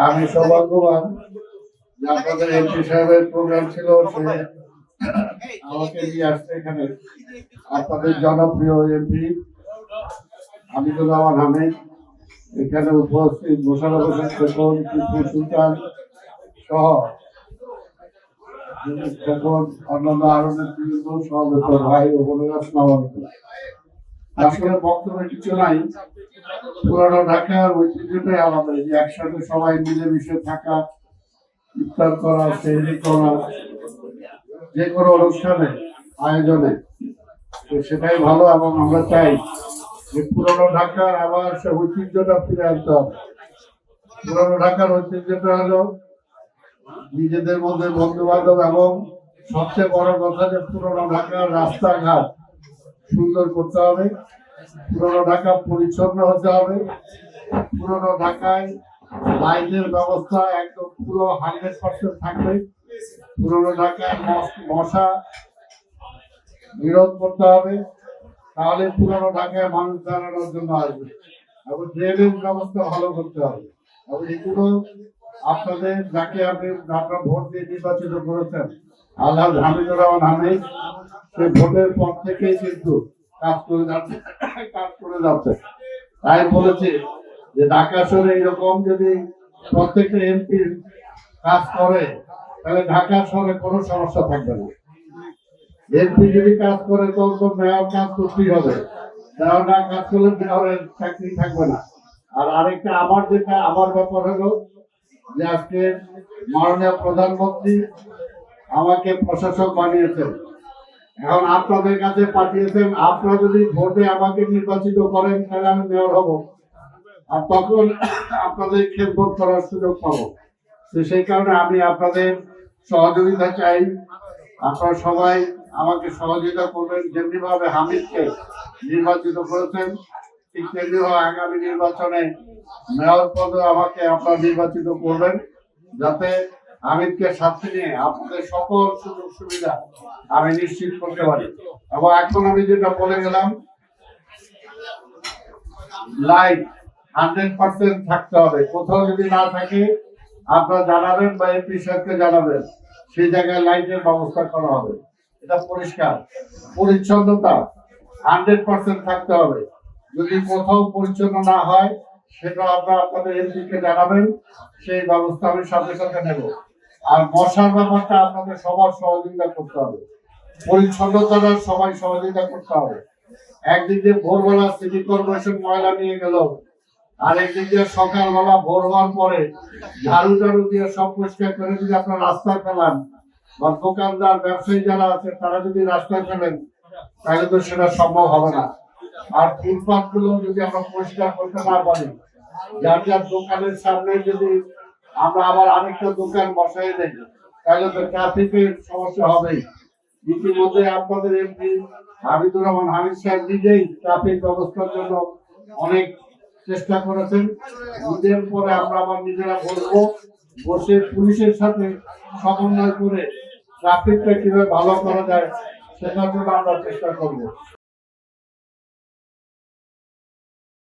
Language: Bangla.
আমি সৌভাগ্যবান যে আপনাদের এমপি সাহেবের প্রোগ্রাম ছিল, সে আমাকে নিয়ে আসছে এখানে। আপনাদের জনপ্রিয় এমপি হামিদুর রহমান হামিদ এখানে উপস্থিত, মোশাররফ হোসেন খোকন, টিপু সুলতান সহ খোকন, অন্যান্য আরো নেতৃবৃন্দ, সমবেত ভাই ও বোনেরা, আসসালামু আলাইকুম। আসলে বক্তব্য কিছু নাই, পুরানো ঢাকার ঐতিহ্যটাই আলাদা, যে একসাথে সবাই মিলেমিশে থাকা, ইফতার করা, সেহরি করা, যে কোনো অনুষ্ঠানে আয়োজনে, সেটাই ভালো। এবং আমরা চাই যে পুরনো ঢাকার আবার সে ঐতিহ্যটা ফিরে আনতে হবে। পুরনো ঢাকার ঐতিহ্যটা হলো নিজেদের মধ্যে বন্ধু বান্ধব, এবং সবচেয়ে বড় কথা যে পুরনো ঢাকার রাস্তাঘাট সুন্দর করতে হবে, পুরনো ঢাকা পরিচ্ছন্ন হতে হবে, পুরনো ঢাকায় লাইটের ব্যবস্থা একদম পুরো 100% থাকবে, পুরনো ঢাকায় মশা বিরোধ করতে হবে, তাহলে পুরনো ঢাকায় মানুষ দাঁড়ানোর জন্য আসবে। এবং ড্রেনেজ ব্যবস্থা ভালো করতে হবে। এবং এগুলো আপনাদের যাকে আপনারা ভোট দিয়ে নির্বাচিত করেছেন, আলহাজ হামিদুর রহমান হামিদ, সেই ভোটের পর থেকেই কিন্তু কাজ করে যাচ্ছে। তাই বলেছি যে ঢাকা শহরে এরকম যদি প্রত্যেকটা এমপি কাজ করে, তাহলে ঢাকা শহরে কোনো সমস্যা থাকবে না। এমপি যদি কাজ করে তো মেয়র কাজ করতেই হবে, মেয়র না কাজ করলে মেয়রের চাকরি থাকবে না। আর আরেকটা আমার ব্যাপার হলো যে আজকে মাননীয় প্রধানমন্ত্রী আমাকে প্রশাসক বানিয়েছেন, এখন আপনাদের কাছে পাঠিয়েছেন। আপনারা যদি ভোটে আমাকে নির্বাচিত করেন তাহলে আমি মেয়র হব, আর তখন আপনাদের খেদমত করার সুযোগ পাবো। তো সেই কারণে আমি আপনাদের সহযোগিতা চাই। আপনারা সবাই আমাকে সহযোগিতা করবেন। যেমনি ভাবে হামিদকে নির্বাচিত করেছেন, ঠিক তেমনি ভাবে আগামী নির্বাচনে মেয়র পদে আমাকে আপনারা নির্বাচিত করবেন, যাতে হামিদকে সাথে নিয়ে আপনাদের সকল সুযোগ সুবিধা আমি নিশ্চিত করতে পারি। এবং এখন আমি যেটা বলে গেলাম, লাইট 100% থাকতে হবে। কোথাও যদি না থাকে আপনারা জানাবেন বা এমপি সাহেবকে জানাবেন, সেই জায়গায় লাইটের ব্যবস্থা করা হবে। এটা পরিষ্কার পরিচ্ছন্নতা 100% থাকতে হবে। যদি কোথাও পরিচ্ছন্ন না হয়, সেটা আপনারা আপনাদের এমপিকে জানাবেন, সেই ব্যবস্থা আমি সাথে সাথে নেব। আর মশার ব্যাপারটা আপনাদের সবার সহযোগিতা করতে হবে, পরিচ্ছন্নতাটা সবাই সহযোগিতা করতে হবে। একদিক দিয়ে ভোরবেলা সিটি কর্পোরেশন ময়লা নিয়ে গেল, আর একদিক দিয়ে সকালবেলা ভোর হওয়ার পরে ঝাড়ু দিয়ে সব পরিষ্কার করে যদি আপনার রাস্তায় ফেলান, বা দোকানদার ব্যবসায়ী যারা আছে তারা যদি রাস্তায় ফেলেন, তাহলে তো সেটা সম্ভব হবে না। আর ফুটপাথ গুলো যদি আমরা পরিষ্কার করতে না পারি, যার যার দোকানের সামনে যদি আমরা আবার আরেকটা দোকান বসাই দেই, তাহলে তো ট্রাফিকের সমস্যা হবেই। ইতিমধ্যে আপনাদের এমপি হামিদুর রহমান হামিদ সাহেব নিজেই ট্রাফিক ব্যবস্থার জন্য অনেক চেষ্টা করেছেন। ঈদের পরে আমরা আবার নিজেরা বলবো, বসে পুলিশের সাথে সমন্বয় করে ট্রাফিকটা কিভাবে ভালো করা যায় সেটার জন্য আমরা চেষ্টা করবো।